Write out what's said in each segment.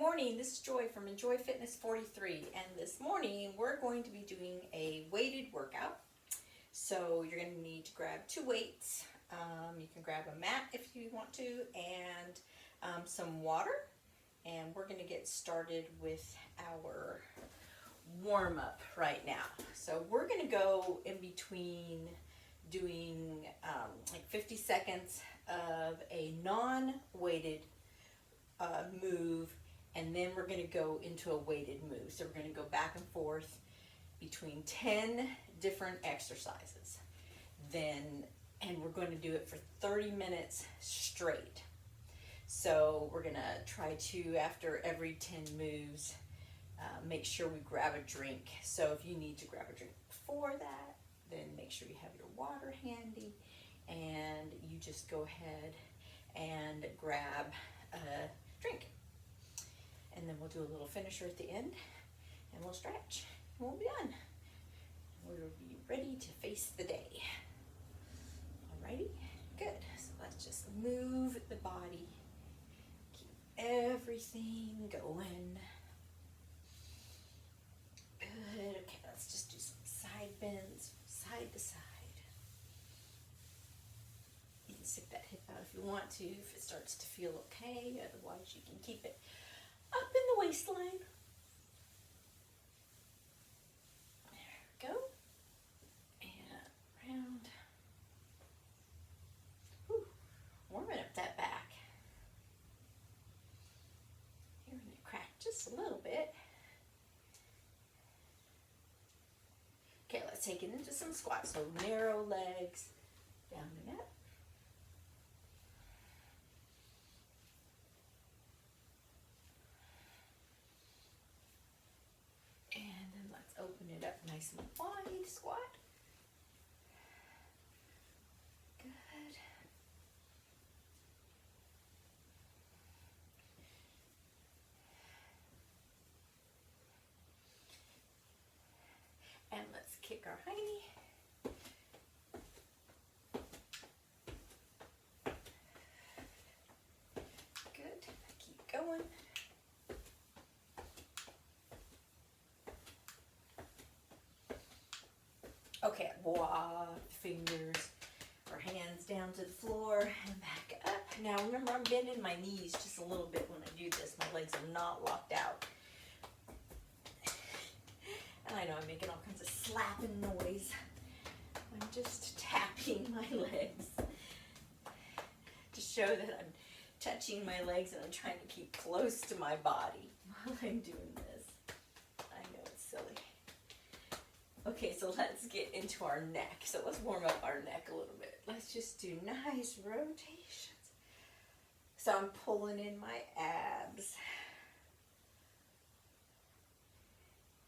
morning, this is Joy from Enjoy Fitness 43, and this morning we're going to be doing a weighted workout. So you're going to need to grab 2 weights. You can grab a mat if you want to, and some water. And we're going to get started with our warm-up right now. So we're going to go in between doing like 50 seconds of a non-weighted move, and then we're going to go into a weighted move. So we're going to go back and forth between 10 different exercises. And we're going to do it for 30 minutes straight. So we're going to try to, after every 10 moves, make sure we grab a drink. So if you need to grab a drink before that, then make sure you have your water handy, and you just go ahead and grab a drink. And then we'll do a little finisher at the end, and we'll stretch, and we'll be done. We'll be ready to face the day. Alrighty, good. So let's just move the body, keep everything going. Good, okay, let's just do some side bends, side to side. You can stick that hip out if you want to, if it starts to feel okay. Otherwise, you can keep it up in the waistline. There we go. And round. Whew. Warming up that back. You're going to crack just a little bit. Okay, let's take it into some squats. So narrow legs, down and up. And then let's open it up nice and wide, squat. Good. And let's kick our hiney. Good. Keep going. Okay, fingers or hands down to the floor and back up. Now remember, I'm bending my knees just a little bit when I do this. My legs are not locked out. And I know I'm making all kinds of slapping noise. I'm just tapping my legs to show that I'm touching my legs and I'm trying to keep close to my body while I'm doing this. I know it's silly. Okay, so let's get into our neck. So let's warm up our neck a little bit. Let's just do nice rotations. So I'm pulling in my abs.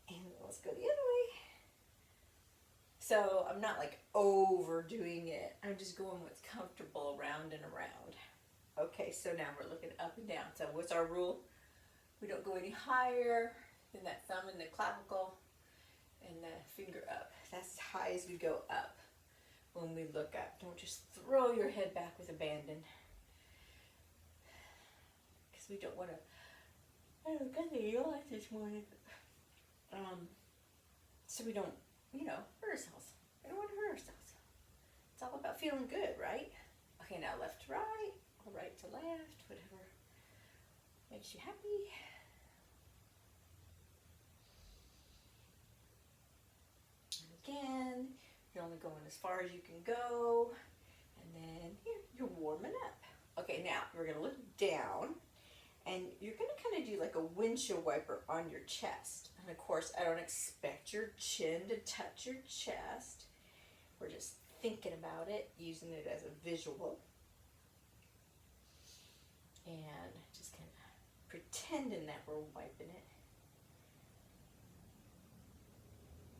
And let's go the other way. So I'm not like overdoing it. I'm just going what's comfortable around and around. Okay, so now we're looking up and down. So what's our rule? We don't go any higher than that thumb and the clavicle and the finger up. That's as high as we go up when we look up. Don't just throw your head back with abandon, because we don't want to. I don't got the yawn this morning. So we don't, hurt ourselves. We don't want to hurt ourselves. It's all about feeling good, right? Okay, now left to right, or right to left, whatever makes you happy. Again, you're only going as far as you can go, and then here, you're warming up. Okay, now we're going to look down, and you're going to kind of do like a windshield wiper on your chest. And of course, I don't expect your chin to touch your chest. We're just thinking about it, using it as a visual, and just kind of pretending that we're wiping it.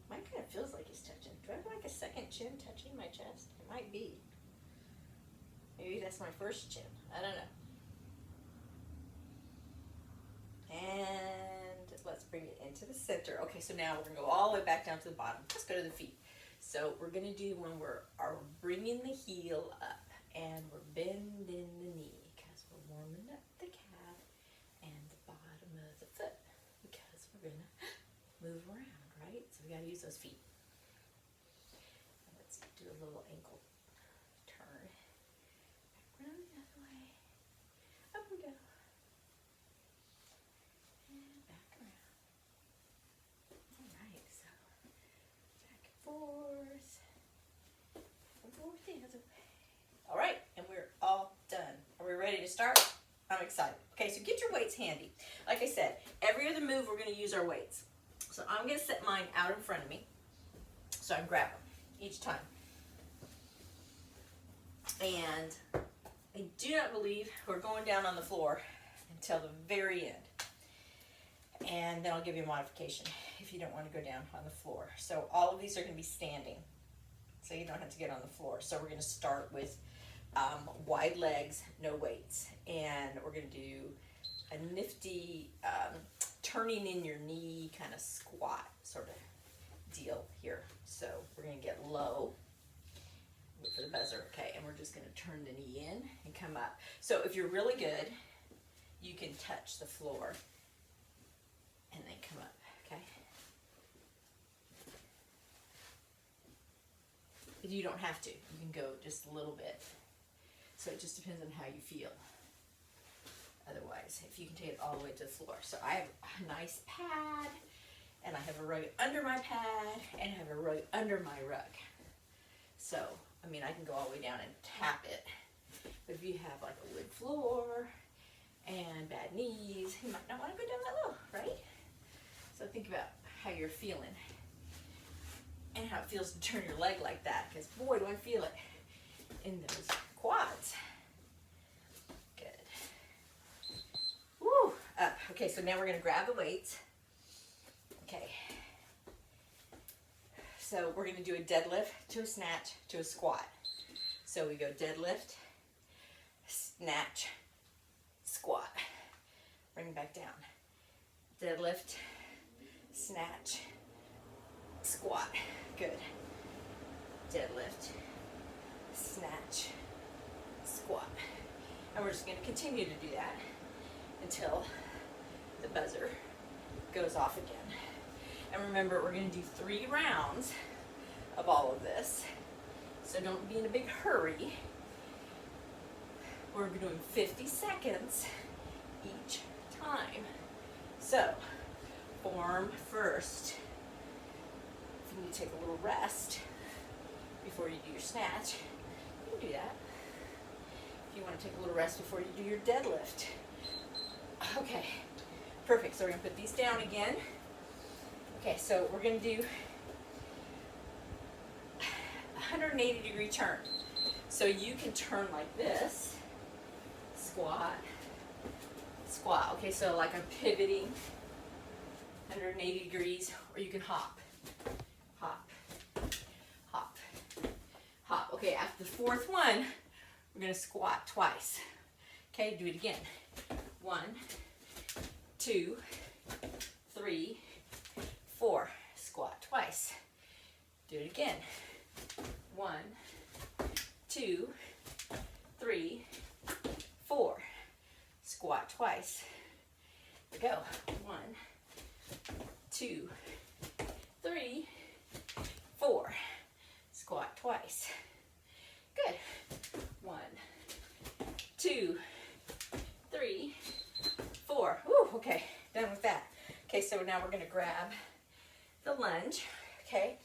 Mine kind of feels like it's touching. Do I have like a second chin touching my chest? It might be. Maybe that's my first chin. I don't know. And let's bring it into the center. Okay, so now we're going to go all the way back down to the bottom. Let's go to the feet. So we're going to do when we're bringing the heel up and we're bending the knee, because we're warming up the calf and the bottom of we're gonna move around, right? So we gotta use those feet. Let's do a little ankle turn. Back around the other way. Up we go. And back around. All right, so back and forth. Back and forth the other way. All right, and we're all done. Are we ready to start? I'm excited. Okay, so get your weights handy. Like I said, every other move we're going to use our weights. So I'm going to set mine out in front of me so I can grab them each time. And I do not believe we're going down on the floor until the very end. And then I'll give you a modification if you don't want to go down on the floor. So all of these are going to be standing, so you don't have to get on the floor. So we're going to start with wide legs, no weights. And we're going to do a nifty turning in your knee kind of squat sort of deal here. So we're going to get low. Wait for the buzzer. Okay, and we're just going to turn the knee in and come up. So if you're really good, you can touch the floor and then come up, okay? But you don't have to. You can go just a little bit. So it just depends on how you feel. Otherwise, if you can take it all the way to the floor. So I have a nice pad, and I have a rug under my pad, and I have a rug under my rug. So, I mean, I can go all the way down and tap it. But if you have like a wood floor and bad knees, you might not want to go down that low, right? So think about how you're feeling and how it feels to turn your leg like that, because boy, do I feel it in those quads. Good. Woo, up. Okay, so now we're going to grab the weights. Okay. So we're going to do a deadlift to a snatch to a squat. So we go deadlift, snatch, squat. Bring it back down. Deadlift, snatch, squat. Good. Deadlift, snatch, squat. And we're just going to continue to do that until the buzzer goes off again. And remember, we're going to do 3 rounds of all of this. So don't be in a big hurry. We're doing 50 seconds each time. So, form first. If you need to take a little rest before you do your snatch, you can do that. If you want to take a little rest before you do your deadlift. Okay, perfect. So we're going to put these down again. Okay, so we're going to do 180-degree turn. So you can turn like this, squat, squat. Okay, so like I'm pivoting 180 degrees, or you can hop, hop, hop, hop. Okay, after the 4th one, we're going to squat twice. Okay, do it again. 1, 2, 3, 4. Squat twice. Do it again. 1, 2, 3, 4. Squat twice. Here we go. 1, 2, 3, 4. Squat twice. Good. 1, 2, 3, 4. Woo, okay, done with that. Okay, so now we're going to grab the lunge. Okay,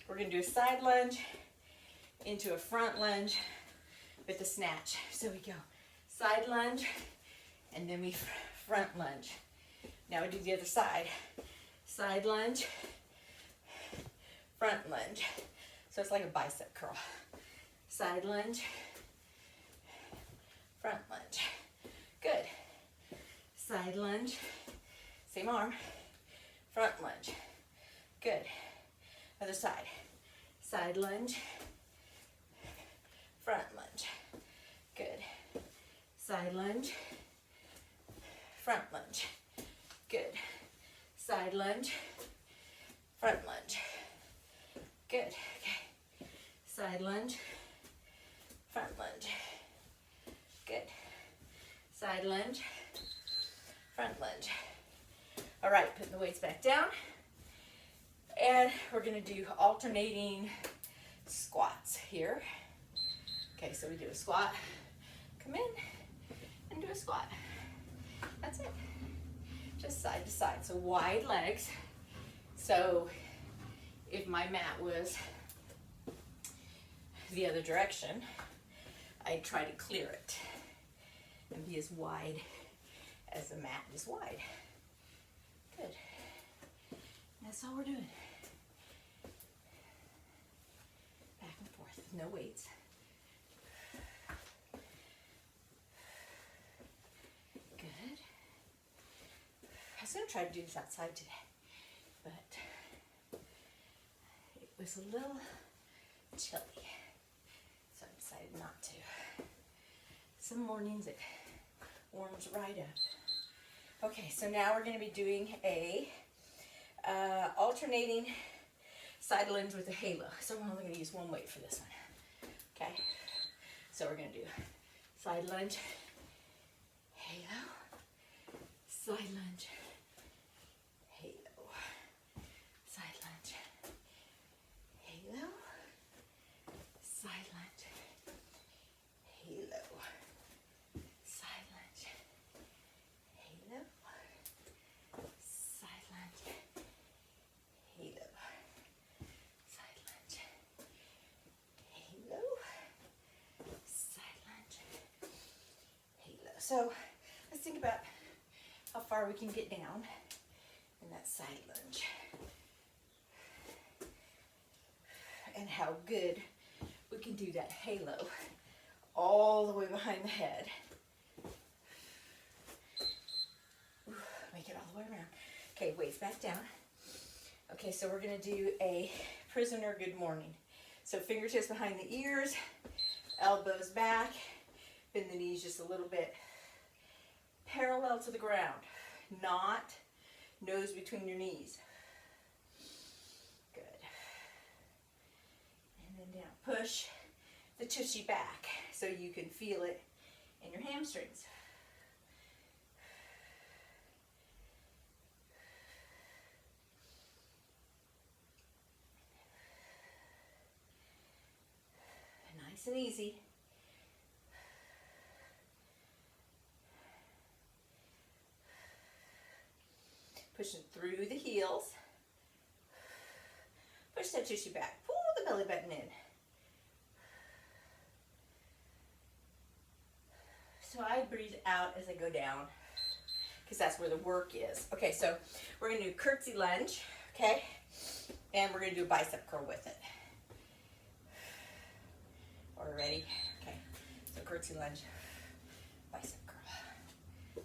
we're going to do a side lunge into a front lunge with a snatch. So we go side lunge, and then we front lunge. Now we do the other side. Side lunge, front lunge. So it's like a bicep curl. Side lunge, front lunge. Good. Side lunge, same arm, front lunge. Good. Other side. Side lunge, front lunge. Good. Side lunge, front lunge. Good. Side lunge, front lunge. Good. Okay. Side lunge, front lunge. Good. Side lunge, front lunge. All right, putting the weights back down. And we're gonna do alternating squats here. Okay, so we do a squat, come in, and do a squat. That's it. Just side to side, so wide legs. So if my mat was the other direction, I'd try to clear it and be as wide as the mat is wide. Good. That's all we're doing. Back and forth, no weights. Good. I was going to try to do this outside today, but it was a little chilly, so I decided not to. Some mornings it warms right up. Okay, so now we're going to be doing a alternating side lunge with a halo. So we're only going to use one weight for this one. Okay, so we're going to do side lunge, halo, side lunge, halo, side lunge, halo, side lunge, halo, side lunge, halo, side lunge, halo, side lunge, halo, side lunge, halo. So let's think about how far we can get down in that side lunge and how good we can do that halo all the way behind the head. Make it all the way around. Okay, weights back down. Okay, so we're going to do a prisoner good morning. So fingertips behind the ears, elbows back, bend the knees just a little bit parallel to the ground, not nose between your knees. Good. And then down. Push the tushy back so you can feel it in your hamstrings. Nice and easy. Pushing through the heels. Push that tissue back. Pull the belly button in. So I breathe out as I go down because that's where the work is. Okay, so we're going to do curtsy lunge, okay? And we're going to do a bicep curl with it. Are we ready? Okay, so curtsy lunge, bicep curl.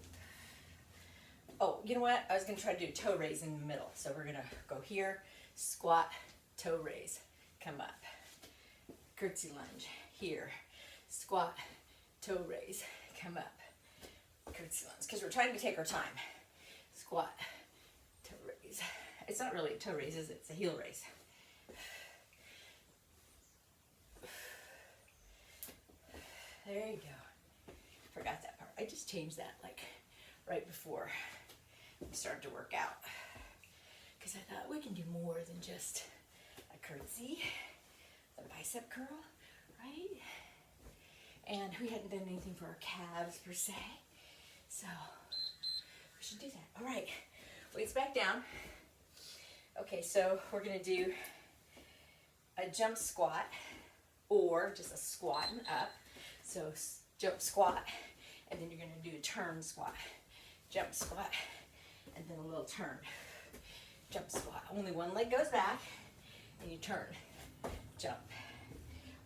Oh, you know what? I was going to try to do a toe raise in the middle. So we're going to go here, squat, toe raise, come up. Curtsy lunge, here, squat, toe raise, come up. Curtsy lunge, because we're trying to take our time. Squat, toe raise. It's not really a toe raise, is it? It's a heel raise. There you go. Forgot that part. I just changed that like right before we started to work out. Because I thought we can do more than just a curtsy, the bicep curl, right? And we hadn't done anything for our calves per se. So we should do that. All right, weights back down. Okay, so we're gonna do a jump squat or just a squat and up. So jump squat, and then you're going to do a turn squat. Jump squat, and then a little turn. Jump squat. Only one leg goes back, and you turn. Jump.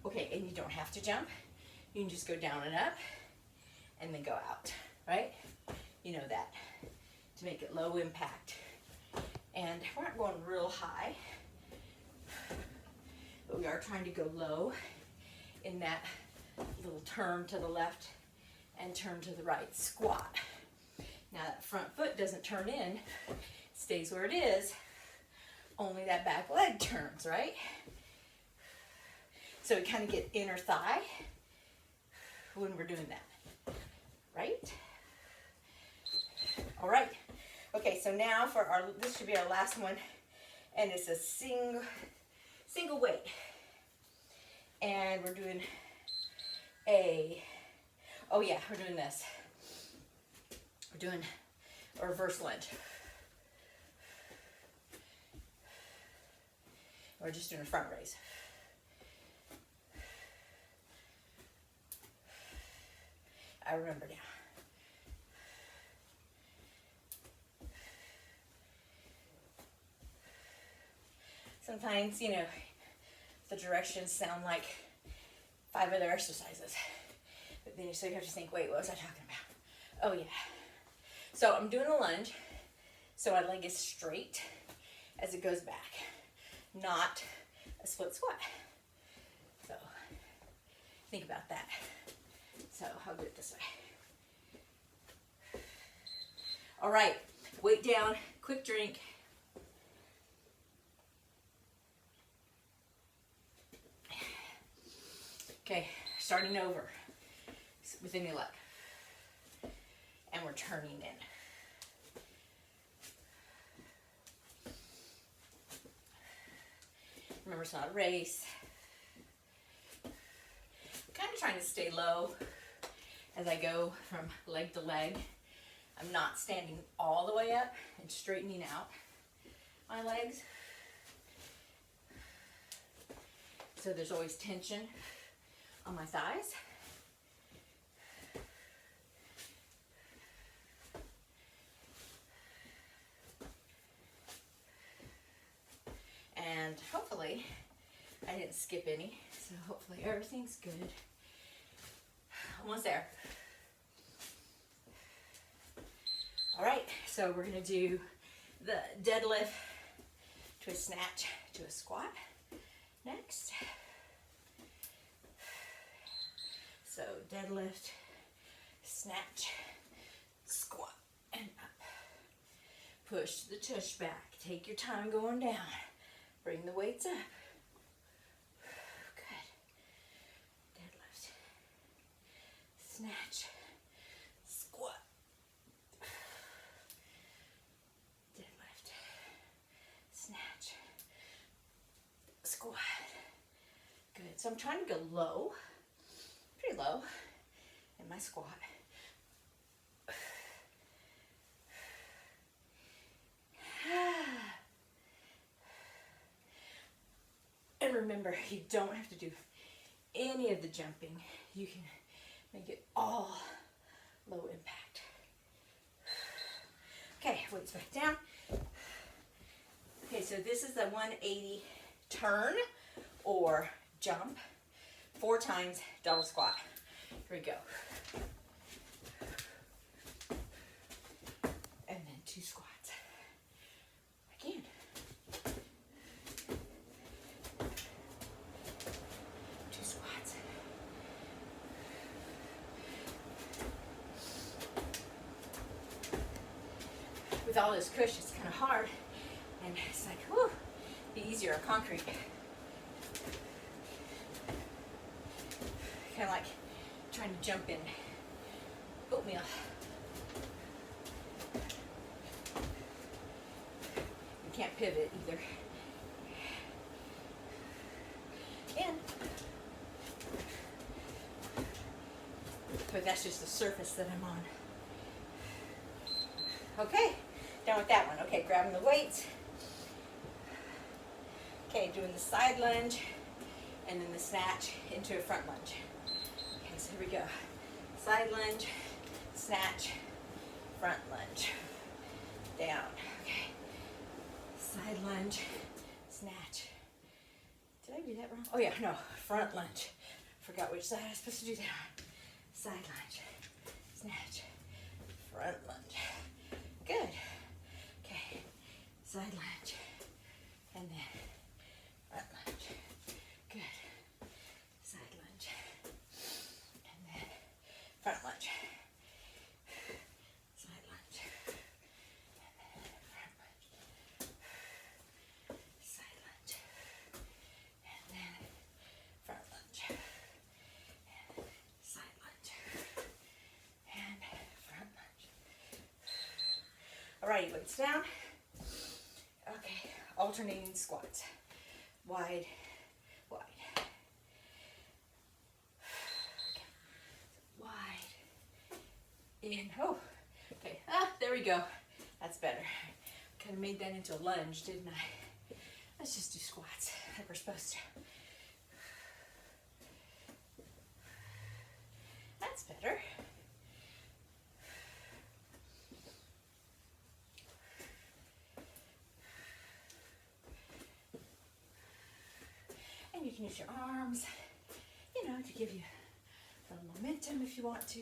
Okay, and you don't have to jump. You can just go down and up, and then go out, right? You know that, to make it low impact. And we're not going real high, but we are trying to go low in that little turn to the left and turn to the right, squat. Now that front foot doesn't turn in, it stays where it is, only that back leg turns, right? So we kind of get inner thigh when we're doing that, right? All right, okay, so so now for our, this should be our last one, and it's a single weight. And we're doing oh yeah, we're doing this. We're doing a reverse lunge. We're just doing a front raise. I remember now. Sometimes, you know, the directions sound like 5 other exercises. But then so you have to think, wait, what was I talking about? Oh yeah. So I'm doing a lunge, so my leg is straight as it goes back, not a split squat. So think about that. So I'll do it this way. All right, weight down, quick drink. Okay, starting over within your leg. And we're turning in. Remember, it's not a race. I'm kind of trying to stay low as I go from leg to leg. I'm not standing all the way up and straightening out my legs. So there's always tension on my thighs. And hopefully I didn't skip any, so hopefully everything's good. Almost there. All right, so we're gonna do the deadlift to a snatch to a squat next. So deadlift, snatch, squat, and up. Push the tush back. Take your time going down. Bring the weights up. Good. Deadlift, snatch, squat. Deadlift, snatch, squat. Good. So I'm trying to go low. Pretty low in my squat. And remember, you don't have to do any of the jumping. You can make it all low impact. Okay, weights back down. Okay, so this is the 180 turn or jump. 4 times double squat. Here we go. And then 2 squats. Again. 2 squats. With all this cushion, it's kind of hard. And it's like, whew, be easier on concrete. Kind of like trying to jump in oatmeal. You can't pivot either. And but that's just the surface that I'm on. Okay, done with that one. Okay, grabbing the weights. Okay, doing the side lunge and then the snatch into a front lunge. Okay, so here we go. Side lunge, snatch, front lunge. Down. Okay. Side lunge, snatch. Did I do that wrong? Oh yeah, no. Front lunge. Forgot which side I was supposed to do that on. Side lunge, snatch, front lunge. Good. Okay. Side lunge. And then front lunge. Good. Side lunge. And then front lunge. Side lunge. And then front lunge. Side lunge. And then front lunge. And side lunge. And front lunge. Alrighty, weights down. Okay, alternating squats. Wide, wide. Okay. Wide. In. Oh, okay. Ah, there we go. That's better. Kind of made that into a lunge, didn't I? Let's just do squats like we're supposed to. That's better. And you can use your arms, you know, to give you a little momentum if you want to.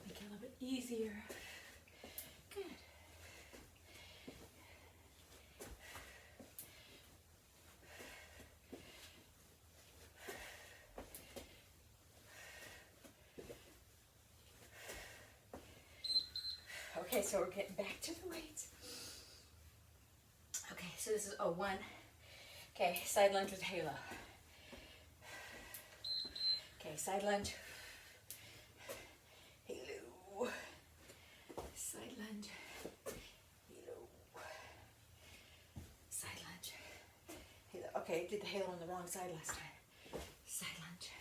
Make it a little bit easier. Good. Okay, so we're getting back to the weights. Okay, so this is one. Okay, side lunge with halo. Okay, side lunge. Halo. Side lunge. Halo. Side lunge. Halo. Okay, I did the halo on the wrong side last time. Side lunge.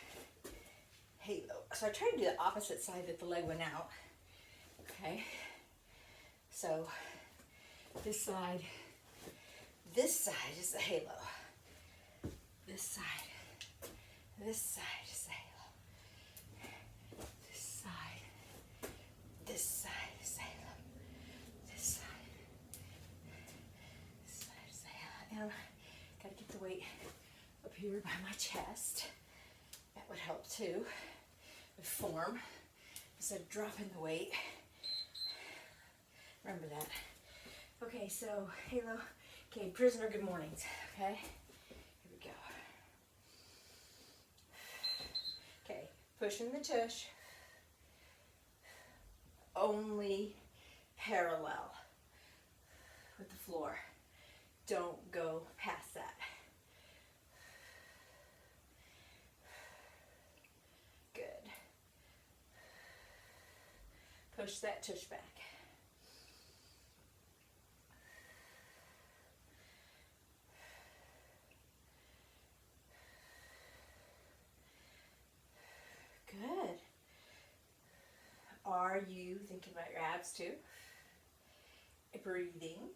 Halo. So I tried to do the opposite side that the leg went out. Okay. So this side is the halo. This side is the halo. This side is the halo. This side is the halo. And I gotta get the weight up here by my chest. That would help too with form instead of dropping the weight. Remember that. Okay, so halo. Okay, prisoner good mornings. Okay, here we go. Okay, pushing the tush. Only parallel with the floor. Don't go past that. Good. Push that tush back. Good. Are you thinking about your abs too? Breathing.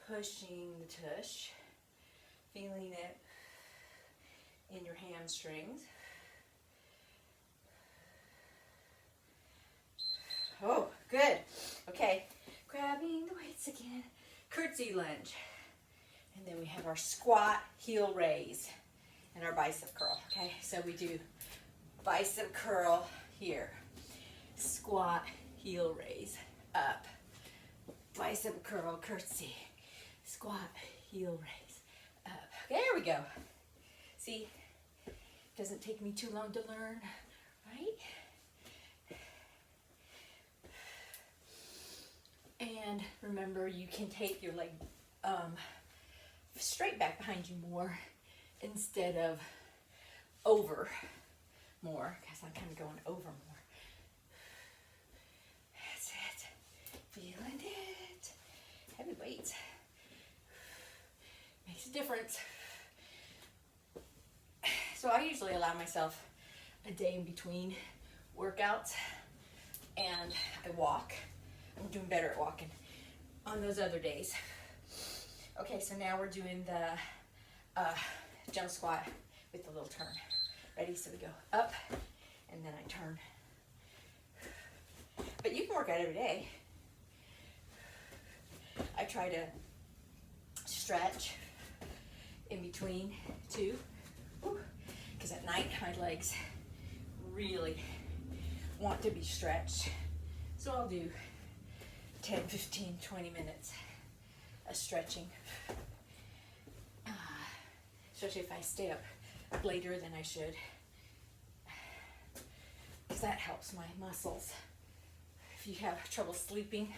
Pushing the tush. Feeling it in your hamstrings. Oh, good. Okay. Grabbing the weights again. Curtsy lunge. And then we have our squat, heel raise, and our bicep curl. Okay, so we do bicep curl here, squat, heel raise, up, bicep curl, curtsy, squat, heel raise, up. Okay, there we go. See, it doesn't take me too long to learn, right? And remember, you can take your leg straight back behind you more instead of over more, because I'm kind of going over more. That's it. Feeling it. Heavy weights. Makes a difference. So I usually allow myself a day in between workouts and I walk. I'm doing better at walking on those other days. Okay, so now we're doing the jump squat with the little turn. Ready? So we go up and then I turn. But you can work out every day. I try to stretch in between too, because at night my legs really want to be stretched. So I'll do 10, 15, 20 minutes of stretching. Especially if I stay up later than I should, because that helps my muscles. If you have trouble sleeping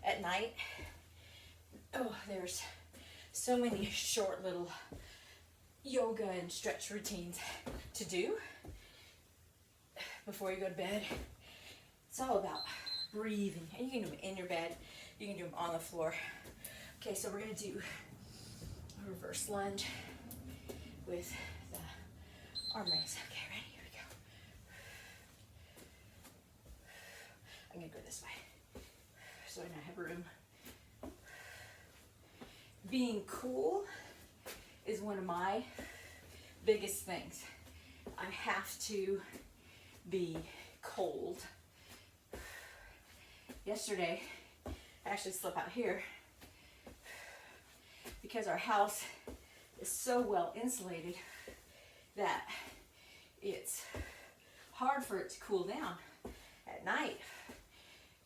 at night, oh, there's so many short little yoga and stretch routines to do before you go to bed. It's all about breathing. And you can do them in your bed. You can do them on the floor. Okay, so we're going to do a reverse lunge with the arm raise. Okay, ready? Here we go. I'm going to go this way so I have room. Being cool is one of my biggest things. I have to be cold. Yesterday, I actually slept out here because our house is so well insulated that it's hard for it to cool down at night.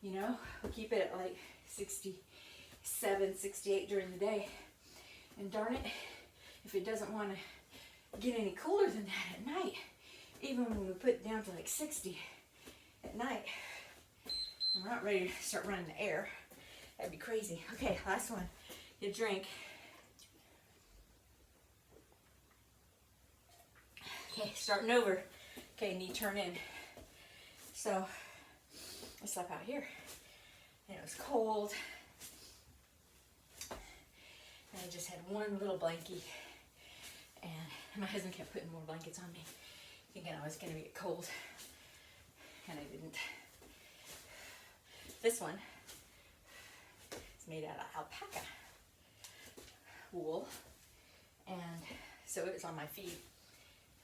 You know, we keep it at like 67, 68 during the day. And darn it, if it doesn't want to get any cooler than that at night, even when we put it down to like 60 at night, and we're not ready to start running the air, that'd be crazy. Okay, last one. You drink. Okay, starting over. Okay, knee turn in. So, I slept out here, and it was cold, and I just had one little blankie, and my husband kept putting more blankets on me, thinking I was going to get cold, and I didn't. This one is made out of alpaca wool, and so it was on my feet,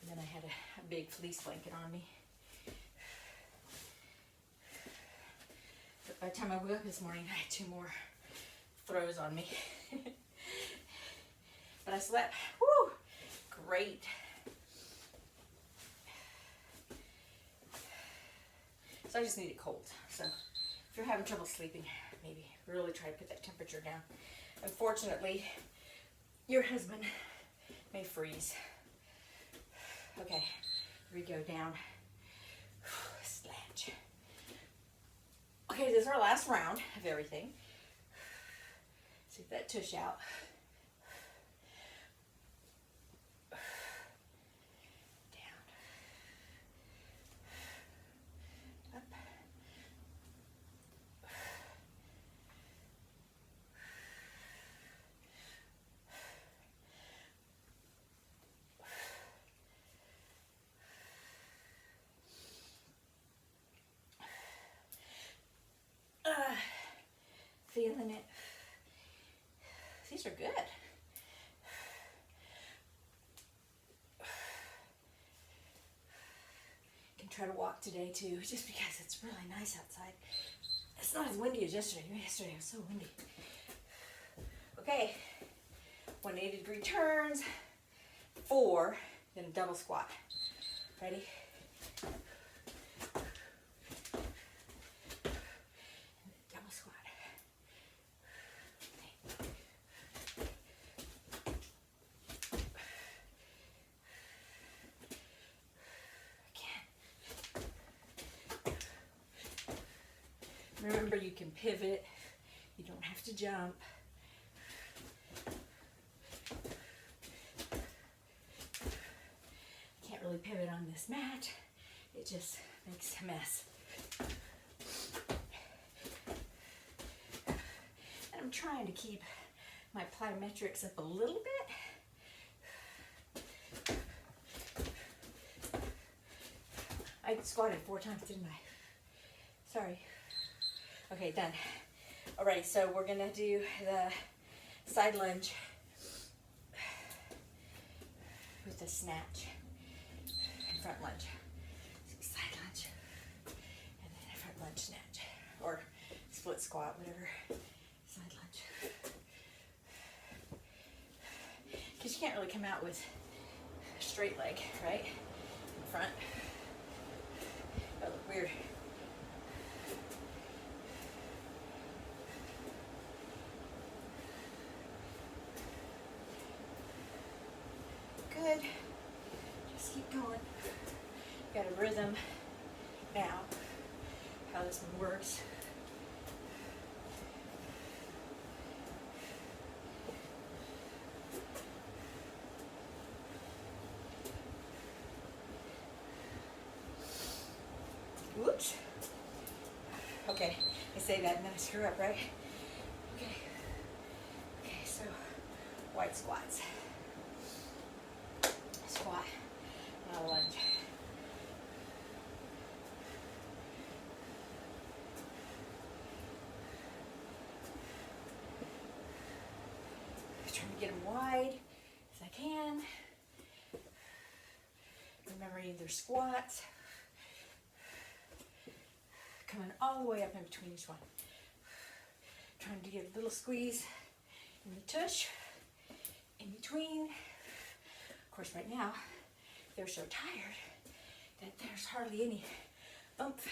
and then I had a big fleece blanket on me. But by the time I woke up this morning, I had 2 more throws on me. But I slept, whoo, great. So I just need it cold. So if you're having trouble sleeping, maybe really try to put that temperature down. Unfortunately, your husband may freeze. Okay, here we go down. Snatch. Okay, this is our last round of everything. See if that tush out. Down. Up. Feeling it. These are good. Can try to walk today too, just because it's really nice outside. It's not as windy as yesterday. Yesterday was so windy. Okay, 180-degree turns, 4, then a double squat. Ready? Remember, you can pivot. You don't have to jump. Can't really pivot on this mat. It just makes a mess. And I'm trying to keep my plyometrics up a little bit. I squatted 4 times, didn't I? Sorry. Okay, done. Alright, so we're gonna do the side lunge with the snatch and front lunge. So side lunge and then a front lunge snatch, or split squat, whatever. Side lunge. Because you can't really come out with a straight leg, right? In front. That would look weird. Good. Just keep going. Got a rhythm now, how this one works. Whoops. Okay, I say that and then I screw up, right? Okay. Okay, so wide squats. Squat, now lunge. Trying to get them wide as I can. Remembering their squats. Coming all the way up in between each one. Trying to get a little squeeze in the tush, in between. Of course, right now, they're so tired that there's hardly any oomph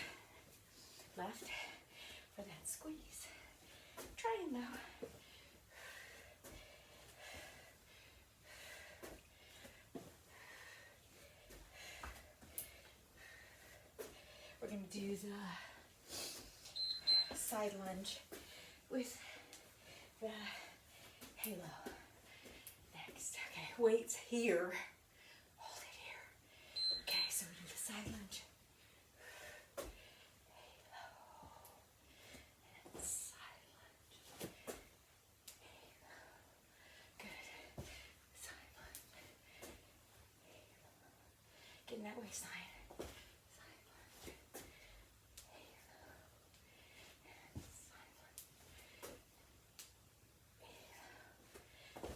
left for that squeeze. Trying though. We're going to do the side lunge with the halo next. Okay, weights here. Hold it here. Okay, so we do the side lunge. Halo. And side lunge. Halo. Good. Side lunge. Halo. Getting that waistline.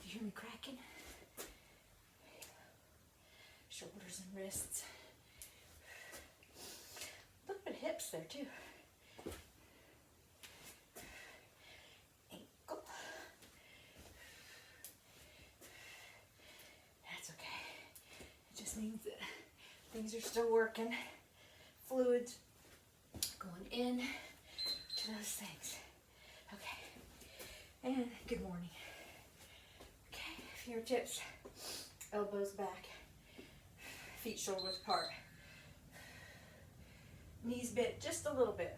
Hear me cracking? Shoulders and wrists. A little bit of hips there too. Ankle. That's okay. It just means that things are still working. Fluids going in to those things. Okay. And good morning. Fingertips, elbows back, feet shoulder width apart. Knees bent just a little bit.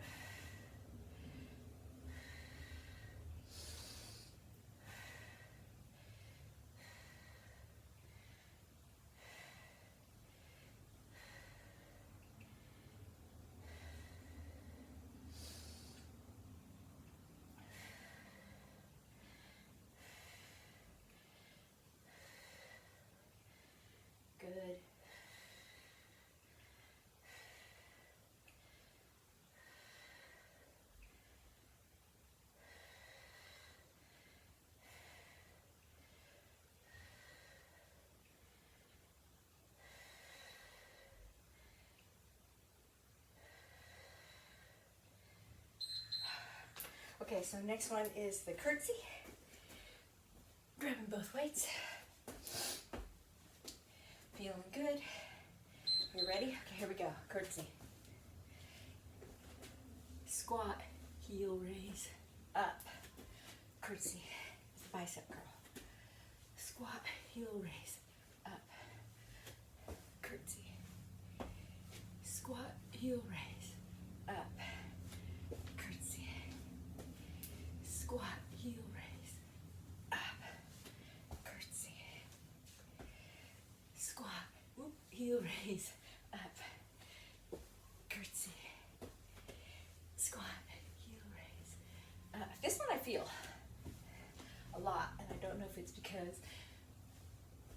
Good. Okay, so next one is the curtsy. Grabbing both weights. Feeling good. You ready? Okay, here we go. Curtsy. Squat, heel raise, up. Curtsy. It's the bicep curl. Squat, heel raise, up. Curtsy. Squat, heel raise, up. Curtsy. Squat, heel raise, up. Curtsy. Squat, heel raise, up. Curtsy. Squat, heel raise, up. This one I feel a lot, and I don't know if it's because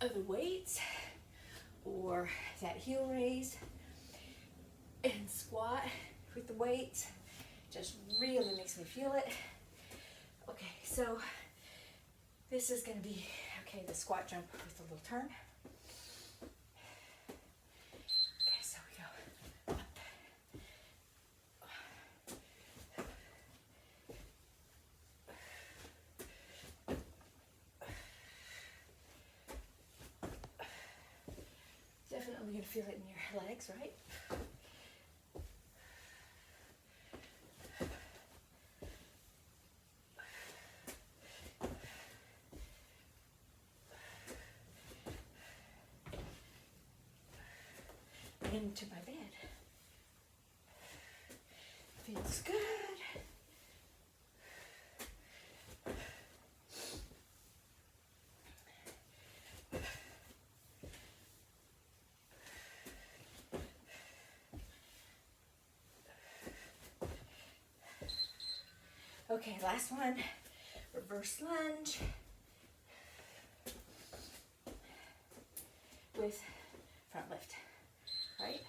of the weights or that heel raise and squat with the weights. Just really makes me feel it. Okay, so this is going to be, okay, the squat jump with a little turn. Okay, so we go up. Definitely going to feel it in your legs, right? Into my bed. Feels good. Okay, last one. Reverse lunge with front lift, right?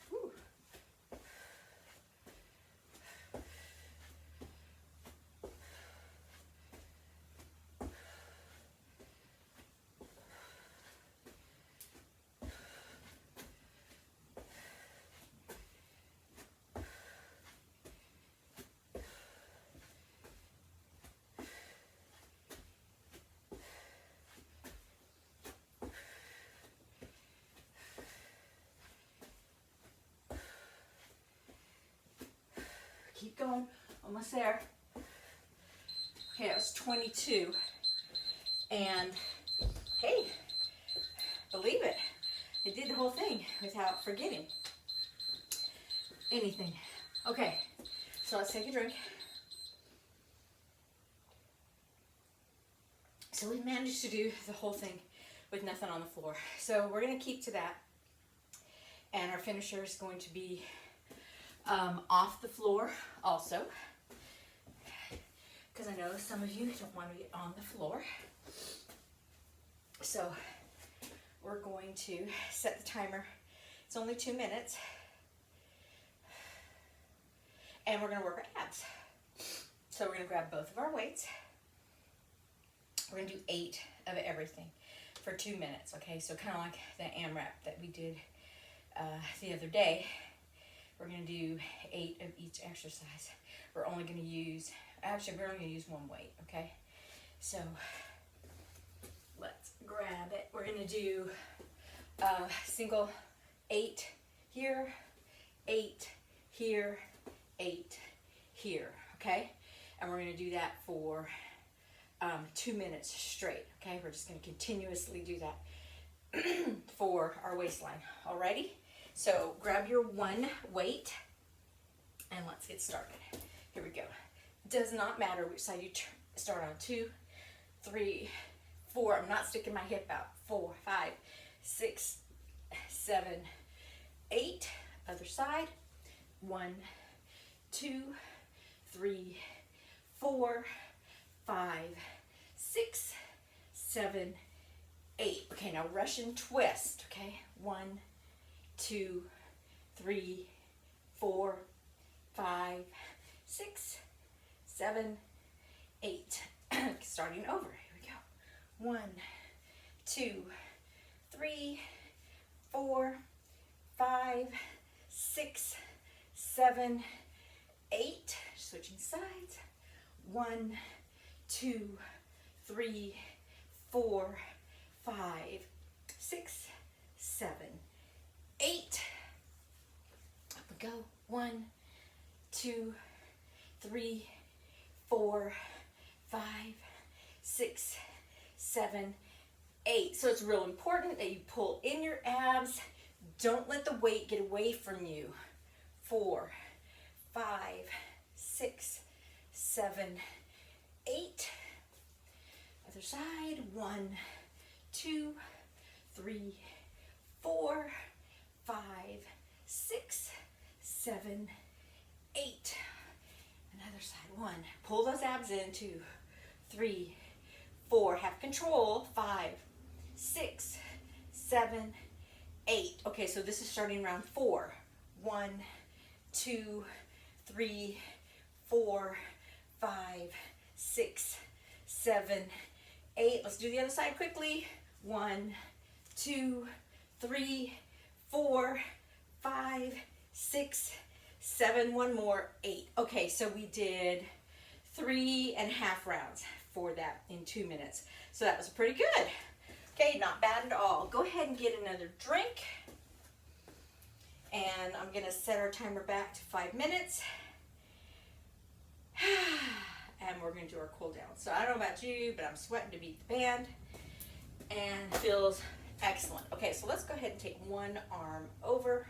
Whew. Keep going, almost there. Okay, that was 22. And hey, believe it, I did the whole thing without forgetting anything. Okay, so let's take a drink. So we managed to do the whole thing with nothing on the floor. So we're going to keep to that. And our finisher is going to be off the floor also, because I know some of you don't want to get on the floor. So we're going to set the timer. It's only 2 minutes. And we're going to work our abs. So we're going to grab both of our weights. We're going to do 8 of everything for 2 minutes, okay? So kind of like the AMRAP that we did the other day. We're going to do 8 of each exercise. We're only going to use, actually we're only going to use one weight, okay? So let's grab it. We're going to do single 8 here, 8 here, 8 here, okay? And we're going to do that for 2 minutes straight, okay? We're just going to continuously do that for our waistline. Alrighty? So grab your one weight and let's get started. Here we go. Does not matter which side you start on. 2, 3, 4. I'm not sticking my hip out. 4, 5, 6, 7, 8. Other side. 1, 2, 3, 4, 5, 6, 7, 8. Okay, now Russian twist. Okay, 1, 2, 3, 4, 5, 6, 7, 8. Starting over. Here we go. 1, 2, 3, 4, 5, 6, 7, 8. Switching sides. 1, 2, 3, 4, 5, 6, 7, 8. Up we go. 1, 2, 3, 4, 5, 6, 7, 8. So it's real important that you pull in your abs. Don't let the weight get away from you. 4, 5, 6, 7, 8. Other side. 1, 2, 3, 4, 5, 6, 7, 8. Another side. 1. Pull those abs in. 2, 3, 4. Have control. 5, 6, 7, 8. Okay, so this is starting round 4. 1, 2, 3, 4, 5, 6, 7, 8. Let's do the other side quickly. 1, 2, 3, 4, 5, 6, 7. One more. 8. Okay, so we did 3.5 rounds for that in 2 minutes. So that was pretty good. Okay, not bad at all. Go ahead and get another drink. And I'm going to set our timer back to 5 minutes. And we're going to do our cool down. So I don't know about you, but I'm sweating to beat the band. And feels excellent. Okay, so let's go ahead and take one arm over.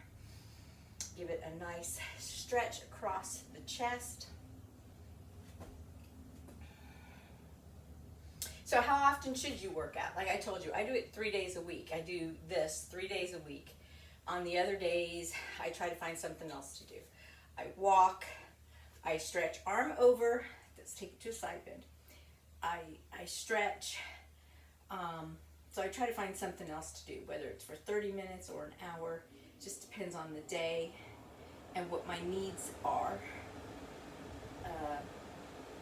Give it a nice stretch across the chest. So how often should you work out? Like I told you, I do it 3 days a week. I do this 3 days a week. On the other days, I try to find something else to do. I walk, I stretch arm over, let's take it to a side bend. I stretch, so I try to find something else to do, whether it's for 30 minutes or an hour. It just depends on the day and what my needs are.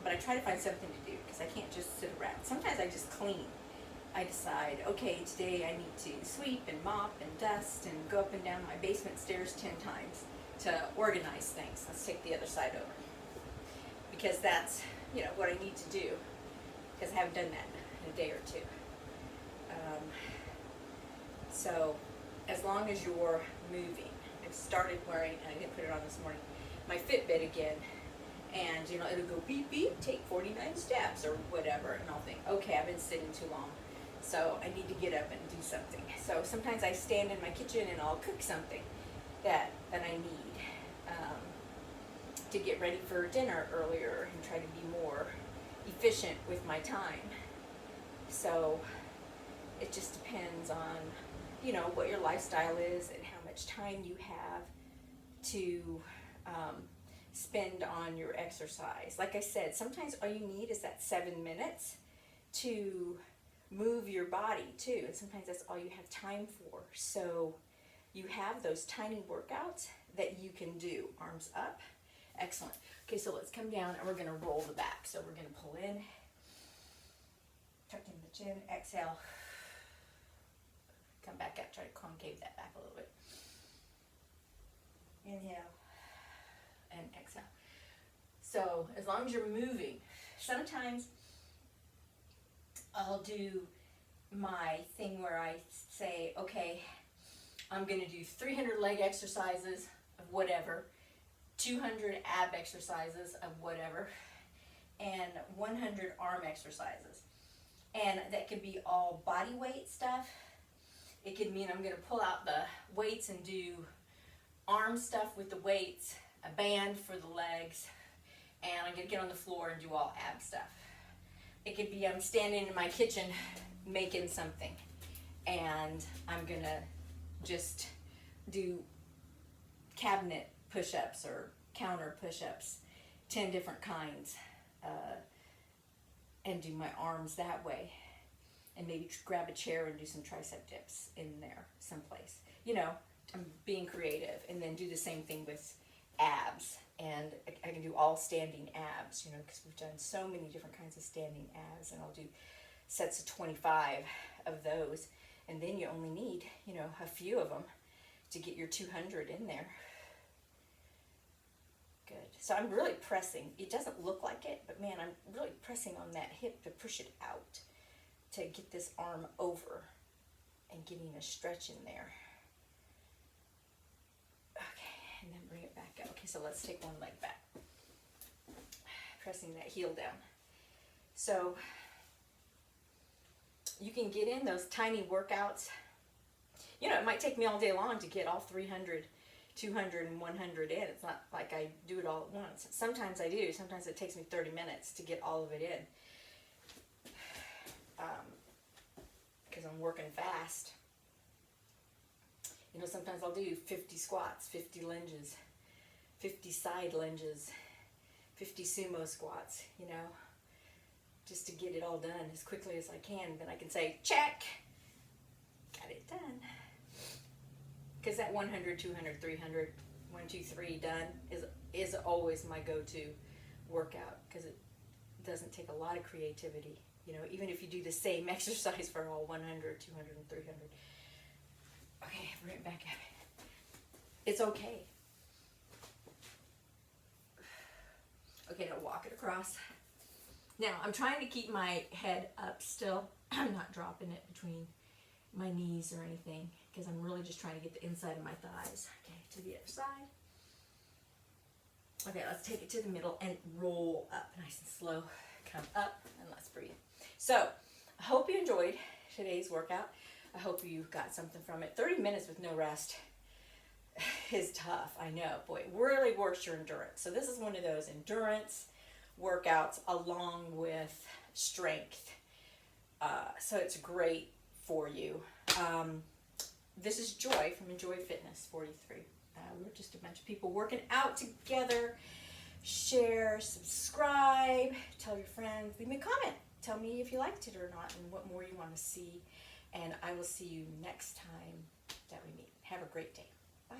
But I try to find something to do because I can't just sit around. Sometimes I just clean. I decide, okay, today I need to sweep and mop and dust and go up and down my basement stairs 10 times to organize things. Let's take the other side over. Because that's, you know, what I need to do. Because I haven't done that in a day or two. So, as long as you're moving. I've started wearing, and I didn't put it on this morning, my Fitbit again. And, you know, it'll go beep, beep, take 49 steps or whatever. And I'll think, okay, I've been sitting too long. So I need to get up and do something. So sometimes I stand in my kitchen and I'll cook something that I need to get ready for dinner earlier and try to be more efficient with my time. So it just depends on, you know, what your lifestyle is and how much time you have to spend on your exercise. Like I said, sometimes all you need is that 7 minutes to move your body too, and sometimes that's all you have time for. So you have those tiny workouts that you can do. Arms up. Excellent. Okay, so let's come down and we're going to roll the back. So we're going to pull in, tuck in the chin, exhale, come back up, try to concave that back a little bit. Inhale and exhale. So as long as you're moving, sometimes I'll do my thing where I say, okay, I'm going to do 300 leg exercises of whatever, 200 ab exercises of whatever, and 100 arm exercises. And that could be all body weight stuff. It could mean I'm going to pull out the weights and do arm stuff with the weights, a band for the legs, and I'm going to get on the floor and do all ab stuff. It could be I'm standing in my kitchen making something and I'm going to just do cabinet push-ups or counter push-ups, 10 different kinds, and do my arms that way. And maybe grab a chair and do some tricep dips in there someplace. You know, I'm being creative. And then do the same thing with abs. And I can do all standing abs, you know, because we've done so many different kinds of standing abs. And I'll do sets of 25 of those. And then you only need, you know, a few of them to get your 200 in there. Good. So I'm really pressing. It doesn't look like it, but man, I'm really pressing on that hip to push it out, to get this arm over and getting a stretch in there. Okay, and then bring it back up. Okay, so let's take one leg back. Pressing that heel down. So you can get in those tiny workouts. You know, it might take me all day long to get all 300, 200, and 100 in. It's not like I do it all at once. Sometimes I do. Sometimes it takes me 30 minutes to get all of it in. Because I'm working fast. You know, sometimes I'll do 50 squats, 50 lunges, 50 side lunges, 50 sumo squats, you know, just to get it all done as quickly as I can. Then I can say, check, got it done. Because that 100, 200, 300, 1, 2, 3 done is always my go-to workout, because it doesn't take a lot of creativity. You know, even if you do the same exercise for all 100, 200, and 300. Okay, bring it back up. It's okay. Okay, now walk it across. Now, I'm trying to keep my head up still. I'm not dropping it between my knees or anything, because I'm really just trying to get the inside of my thighs. Okay, to the other side. Okay, let's take it to the middle and roll up nice and slow. Come up and let's breathe. So, I hope you enjoyed today's workout. I hope you got something from it. 30 minutes with no rest is tough, I know. Boy, it really works your endurance. So this is one of those endurance workouts along with strength So it's great for you. This is Joy from Enjoy Fitness 43. We're just a bunch of people working out together. Share, subscribe, tell your friends, leave me a comment. Tell me if you liked it or not and what more you want to see. And I will see you next time that we meet. Have a great day. Bye.